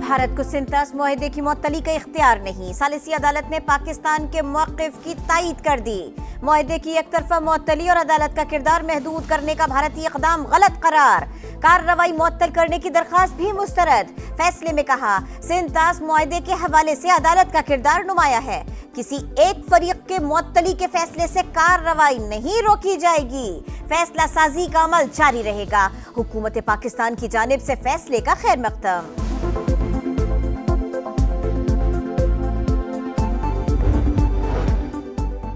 بھارت کو سنتاس معاہدے کی معطلی کا اختیار نہیں، ثالثی عدالت نے پاکستان کے موقف کی تائید کر دی۔ معاہدے کی یک طرفہ معطلی اور عدالت کا کردار محدود کرنے کا بھارتی اقدام غلط قرار، کارروائی معطل کرنے کی درخواست بھی مسترد۔ فیصلے میں کہا، سنتاس معاہدے کے حوالے سے عدالت کا کردار نمایاں ہے، کسی ایک فریق کے معطلی کے فیصلے سے کارروائی نہیں روکی جائے گی، فیصلہ سازی کا عمل جاری رہے گا۔ حکومت پاکستان کی جانب سے فیصلے کا خیر مقدم۔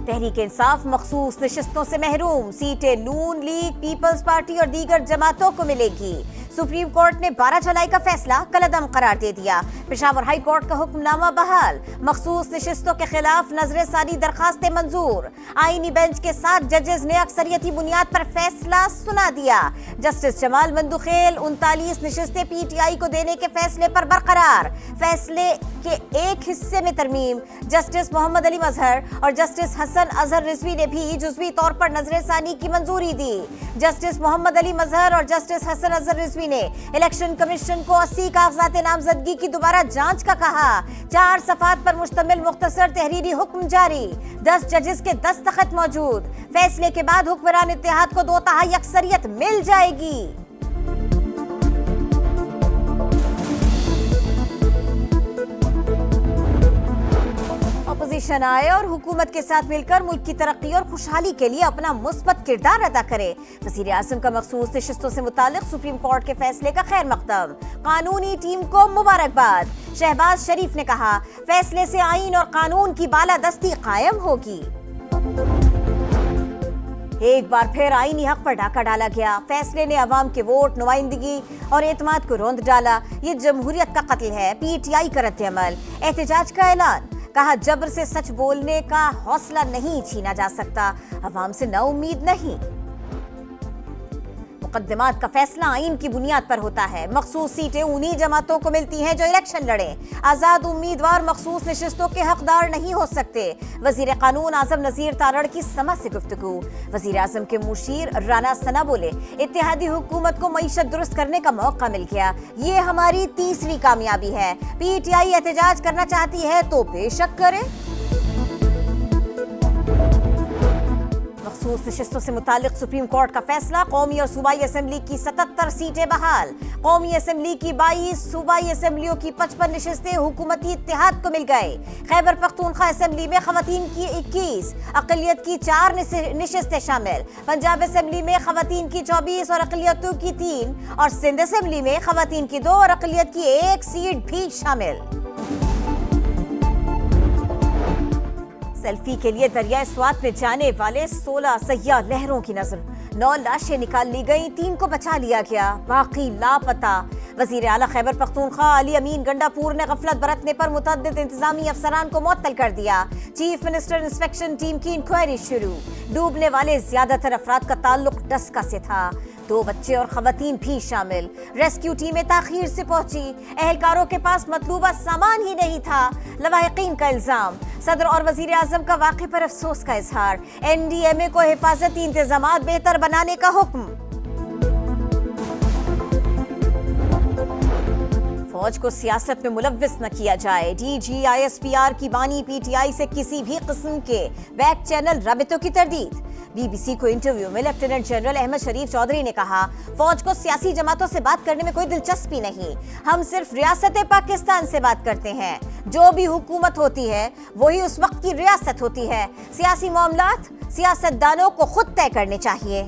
تحریک انصاف مخصوص نشستوں سے محروم، سیٹیں نون لیگ، پیپلز پارٹی اور دیگر جماعتوں کو ملے گی۔ سپریم کورٹ نے 12 جولائی کا فیصلہ کالعدم قرار دے دیا۔ پشاور ہائی کورٹ کا حکم نامہ بحال، مخصوص نشستوں کے خلاف نظر ثانی درخواستیں منظور۔ آئینی بینچ کے 7 ججز نے اکثریتی بنیاد پر فیصلہ سنا دیا۔ جسٹس جمال مندوخیل 39 نشستیں پی ٹی آئی کو دینے کے فیصلے پر برقرار۔ فیصلے کے ایک حصے میں ترمیم، جسٹس محمد علی مظہر اور جسٹس حسن اظہر رضوی نے بھی جزوی طور پر نظر ثانی کی منظوری دی۔ جسٹس محمد علی مظہر اور جسٹس حسن اظہر رضوی نے الیکشن کمیشن کو 80 کاغذات نامزدگی کی دوبارہ جانچ کا کہا۔ 4 صفحات پر مشتمل مختصر تحریری حکم جاری، 10 ججز کے دستخط موجود۔ فیصلے کے بعد حکمران اتحاد کو 2/3 اکثریت مل جائے گی۔ اپوزیشن آئے اور حکومت کے ساتھ مل کر ملک کی ترقی اور خوشحالی کے لیے اپنا مثبت کردار ادا کرے۔ وزیر اعظم کا مخصوص نشستوں سے متعلق سپریم کورٹ کے فیصلے کا خیر مقدم، قانونی ٹیم کو مبارکباد۔ شہباز شریف نے کہا، فیصلے سے آئین اور قانون کی بالادستی قائم ہوگی۔ ایک بار پھر آئینی حق پر ڈاکہ ڈالا گیا، فیصلے نے عوام کے ووٹ، نمائندگی اور اعتماد کو روند ڈالا۔ یہ جمہوریت کا قتل ہے، پی ٹی آئی کا رد عمل۔ احتجاج کا اعلان، کہا جبر سے سچ بولنے کا حوصلہ نہیں چھینا جا سکتا، عوام سے نا امید نہیں۔ مقدمات کا فیصلہ آئین کی بنیاد پر ہوتا ہے، مخصوص سیٹیں انہی جماعتوں کو ملتی ہیں جو الیکشن لڑیں۔ آزاد امیدوار مخصوص نشستوں کے حقدار نہیں ہو سکتے۔ وزیر قانون اعظم نذیر تارڑ کی سما سے گفتگو، وزیر اعظم کے مشیر رانا ثنا بولے، اتحادی حکومت کو معیشت درست کرنے کا موقع مل گیا، یہ ہماری تیسری کامیابی ہے۔ پی ٹی آئی احتجاج کرنا چاہتی ہے تو بے شک کرے۔ مخصوص نشستوں سے متعلق سپریم کورٹ کا فیصلہ، قومی اور صوبائی اسمبلی کی 77 سیٹیں بحال۔ قومی اسمبلی کی 22، صوبائی اسمبلیوں کی 55 نشستیں حکومتی اتحاد کو مل گئے۔ خیبر پختونخوا اسمبلی میں خواتین کی 21، اقلیت کی 4 نشستیں شامل۔ پنجاب اسمبلی میں خواتین کی 24 اور اقلیتوں کی 3، اور سندھ اسمبلی میں خواتین کی 2 اور اقلیت کی 1 سیٹ بھی شامل۔ سیلفی کے لیے دریائے سوات میں جانے والے 16 سیاح لہروں کی نظر، 9 لاشیں نکال لی گئیں، 3 کو بچا لیا گیا، باقی لاپتہ۔ وزیر اعلیٰ خیبر پختونخوا علی امین گنڈا پور نے غفلت برتنے پر متعدد انتظامی افسران کو معطل کر دیا۔ چیف منسٹر انسپیکشن ٹیم کی انکوائری شروع۔ ڈوبنے والے زیادہ تر افراد کا تعلق ڈسکا سے تھا، 2 بچے اور خواتین بھی شامل۔ ریسکیو ٹیمیں تاخیر سے پہنچی، اہلکاروں کے پاس مطلوبہ سامان ہی نہیں تھا، لواحقین کا الزام۔ صدر اور وزیر اعظم کا واقعے پر افسوس کا اظہار، این ڈی ایم اے کو حفاظتی انتظامات بہتر بنانے کا حکم۔ فوج کو سیاست میں ملوث نہ کیا جائے، D G I S P R کی بانی پی ٹی آئی سے کسی بھی قسم کے بیک چینل رابطوں کی تردید۔ بی بی سی کو انٹرویو میں لیفٹیننٹ جنرل احمد شریف چودھری نے کہا، فوج کو سیاسی جماعتوں سے بات کرنے میں کوئی دلچسپی نہیں، ہم صرف ریاست پاکستان سے بات کرتے ہیں، جو بھی حکومت ہوتی ہے وہی اس وقت کی ریاست ہوتی ہے، سیاسی معاملات سیاست دانوں کو خود طے کرنے چاہیے۔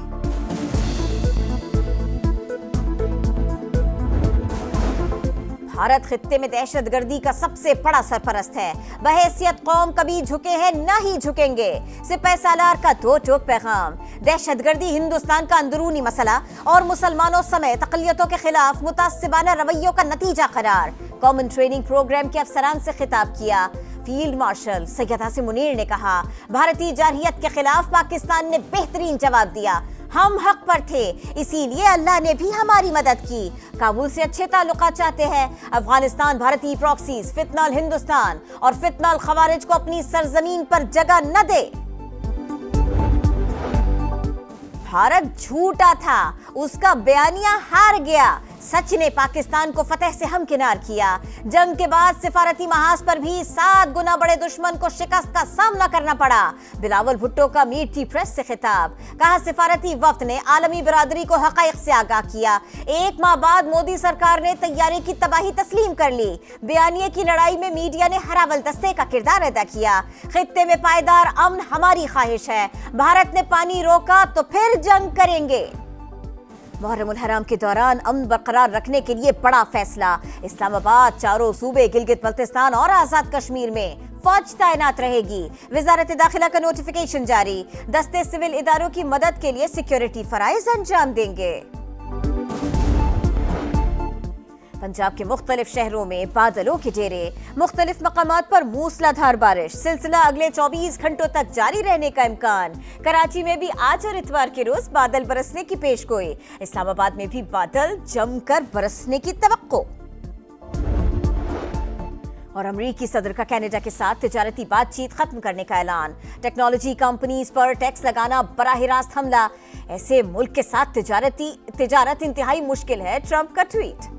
بھارت خطے میں دہشت گردی کا سب سے بڑا سرپرست ہے، بحیثیت قوم کبھی جھکے ہیں نہ ہی جھکیں گے، سپہ سالار کا 2 ٹوک پیغام۔ دہشت گردی ہندوستان کا اندرونی مسئلہ اور مسلمانوں سمیت اقلیتوں کے خلاف متعصبانہ رویوں کا نتیجہ قرار۔ کامن ٹریننگ پروگرام کے افسران سے خطاب کیا، فیلڈ مارشل سید حسین منیر نے کہا، بھارتی جارحیت کے خلاف پاکستان نے بہترین جواب دیا، ہم حق پر تھے، اسی لیے اللہ نے بھی ہماری مدد کی۔ کابل سے اچھے تعلقات چاہتے ہیں، افغانستان بھارتی پراکسیز، فتنہ ہندوستان اور فتنہ الخوارج کو اپنی سرزمین پر جگہ نہ دے۔ بھارت جھوٹا تھا، اس کا بیانیہ ہار گیا، सच ने पाकिस्तान को फतह से हमकिनार किया। जंग के बाद सिफारती महाज पर भी 7 गुना बड़े दुश्मन को शिकस्त का सामना करना पड़ा। बिलावल भुट्टो का मीट दी प्रेस से खिताब, कहा सिफारती वफ्द ने आलमी बरादरी को हक़ाइक़ से आगाह किया। 1 माह बाद मोदी सरकार ने तैयारी की तबाही तस्लीम कर ली। बयानिए की लड़ाई में मीडिया ने हरावल दस्ते का किरदार अदा किया। खित्ते में पायदार अमन हमारी ख्वाहिश है, भारत ने पानी रोका तो फिर जंग करेंगे। मुहर्रमुल हराम के दौरान अमन बरकरार रखने के लिए बड़ा फैसला। इस्लामाबाद, चारों सूबे, गिलगित बल्तिस्तान और आजाद कश्मीर में फौज तैनात रहेगी। वजारत दाखिला का नोटिफिकेशन जारी, दस्ते सिविल इदारों की मदद के लिए सिक्योरिटी फराइज अंजाम देंगे। पंजाब के मुख्तलिफ शहरों में बादलों के डेरे, मुख्तलिफ मकामात पर मूसलाधार बारिश, सिलसिला अगले 24 घंटों तक जारी रहने का इम्कान। कराची में भी आज और इतवार के रोज बादल बरसने की पेशगोई। इस्लामाबाद में भी बादल जमकर बरसने की तवक्को। और अमरीकी सदर का कनाडा के साथ तिजारती बातचीत खत्म करने का ऐलान। टेक्नोलॉजी कंपनीज पर टैक्स लगाना बराह रास्त हमला, ऐसे मुल्क के साथ तिजारत इंतहाई मुश्किल है, ट्रंप का ट्वीट।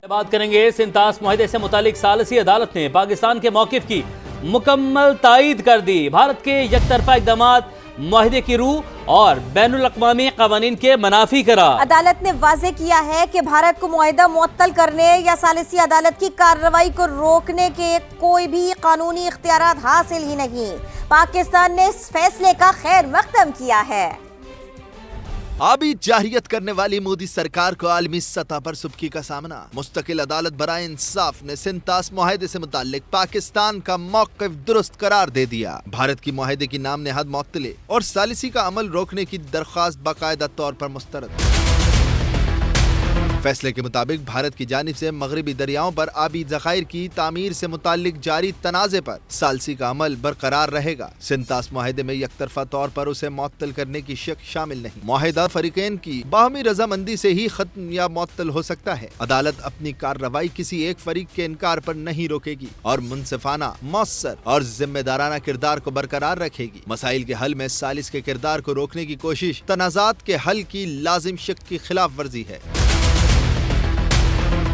बात करेंगे सिंतास मुआहदे से मुतालिक सालिसी अदालत ने पाकिस्तान के मौकिफ की मुकम्मल तायीद कर दी। भारत के यकतरफा इक़दामात मुआहदे की रूह और बैनुल अक़वामी क़वानीन के मनाफी करार। अदालत ने वाज़ेह किया है कि भारत को मुआहदा मुअत्तल करने या सालिसी अदालत की कार्रवाई को रोकने के कोई भी कानूनी इख्तियारात हासिल ही नहीं। पाकिस्तान ने इस फैसले का खैर मक़दम किया है। आबी जाहिरियत करने वाली मोदी सरकार को आलमी सतह पर सुबकी का सामना। मुस्तकिल अदालत बराए इंसाफ ने सिंतास मुआहदे से मुताल्लिक पाकिस्तान का मौक़िफ़ दुरुस्त करार दे दिया। भारत की मुआहदे की नाम नेहद मुअत्तले और सालिसी का अमल रोकने की दरख्वास्त बाकायदा तौर पर मुस्तरद। फैसले के मुताबिक भारत की जानिब से मगरबी दरियाओं पर आबी ज़खायर की तामीर से मुताल्लिक जारी तनाज़े पर सालिसी का अमल बरकरार रहेगा। सिंतास मुआहदे में यकतरफा तौर पर उसे मुअत्तल करने की शक शामिल नहीं। मुआहदा फरीकैन की बाहमी रजामंदी से ही खत्म या मुअत्तल हो सकता है। अदालत अपनी कार्रवाई किसी एक फरीक के इनकार पर नहीं रोकेगी और मुनसिफाना, मौसर और जिम्मेदाराना किरदार को बरकरार रखेगी। मसाइल के हल में सालिस के किरदार को रोकने की कोशिश तनाज़ात के हल की लाजिम शक की खिलाफ वर्जी है।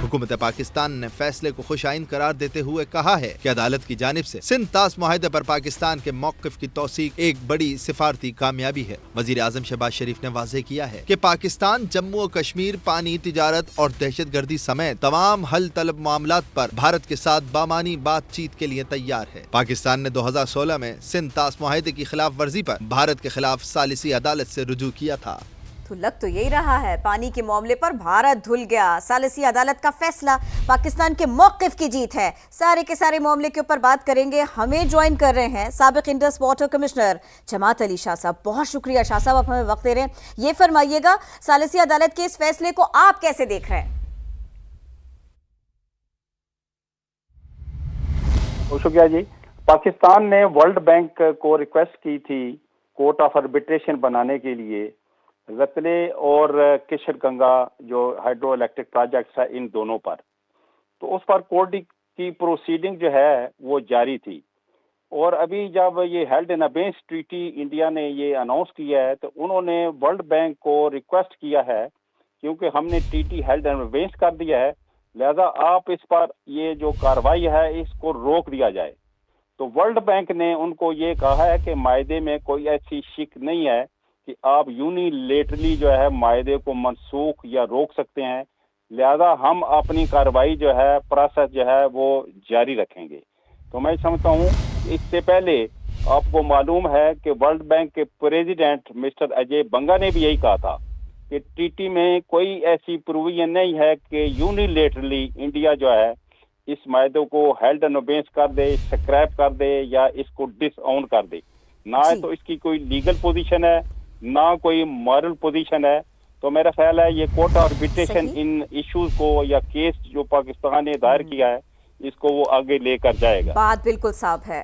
हुकूमत पाकिस्तान ने फैसले को खुशाइन करार देते हुए कहा है कि अदालत की जानिब से सिंतास मुआहदे पर पाकिस्तान के मौक़िफ़ की तौसीक एक बड़ी सिफारती कामयाबी है। वज़ीर आज़म शहबाज शरीफ ने वाज़ेह किया है कि पाकिस्तान जम्मू और कश्मीर, पानी, तिजारत और दहशतगर्दी समेत तमाम हल तलब मामलात पर भारत के साथ बामानी बातचीत के लिए तैयार है। पाकिस्तान ने 2016 में सिंतास मुआहदे की खिलाफ वर्जी पर भारत के खिलाफ सालिसी अदालत से रुजू किया था। तो लग तो यही रहा है, पानी के मामले पर भारत धुल गया। सालिसी अदालत का फैसला पाकिस्तान के मौक़िफ़ की जीत है। सारे के सारे मामले के ऊपर बात करेंगे। हमें ज्वाइन कर रहे हैं साबिक़ इंडस वाटर कमिश्नर जमात अली शाह साहब। बहुत शुक्रिया शाह साहब, आप हमें वक्त दे रहे हैं। ये फरमाइएगा, सालिसी अदालत के इस फैसले को आप कैसे देख रहे हैं? बहुत शुक्रिया जी। पाकिस्तान ने वर्ल्ड बैंक को रिक्वेस्ट की थी कोर्ट ऑफ आर्बिट्रेशन बनाने के लिए रतले और किशनगंगा जो हाइड्रो इलेक्ट्रिक प्रोजेक्ट्स है इन दोनों पर। तो उस पर कोर्ट की प्रोसीडिंग जो है वो जारी थी। और अभी जब ये हेल्ड इन अबेंस ट्रीटी इंडिया ने ये अनाउंस किया है तो उन्होंने वर्ल्ड बैंक को रिक्वेस्ट किया है, क्योंकि हमने ट्रीटी हेल्ड इन अबेंस कर दिया है, लिहाजा आप इस पर ये जो कार्रवाई है इसको रोक दिया जाए। तो वर्ल्ड बैंक ने उनको ये कहा है कि मायदे में कोई ऐसी शिक नहीं है कि आप यूनिलेटरली जो है मायदे को मनसूख या रोक सकते हैं, लिहाजा हम अपनी कार्रवाई जो है प्रोसेस जो है वो जारी रखेंगे। तो मैं समझता हूँ इससे पहले आपको मालूम है कि वर्ल्ड बैंक के प्रेसिडेंट मिस्टर अजय बंगा ने भी यही कहा था कि ट्रीटी में कोई ऐसी प्रोविजन नहीं है कि यूनिलेटरली इंडिया जो है इस मायदे को हेल्ड एंड अबेंस कर दे, स्क्रैप कर दे या इसको डिसऑन कर दे। ना तो इसकी कोई लीगल पोजीशन है ना कोई मॉरल पोजीशन है। तो मेरा ख्याल है ये कोर्ट आर्बिट्रेशन इन इश्यूज को या केस जो पाकिस्तान ने दायर किया है इसको वो आगे लेकर जाएगा। बात बिल्कुल साफ है।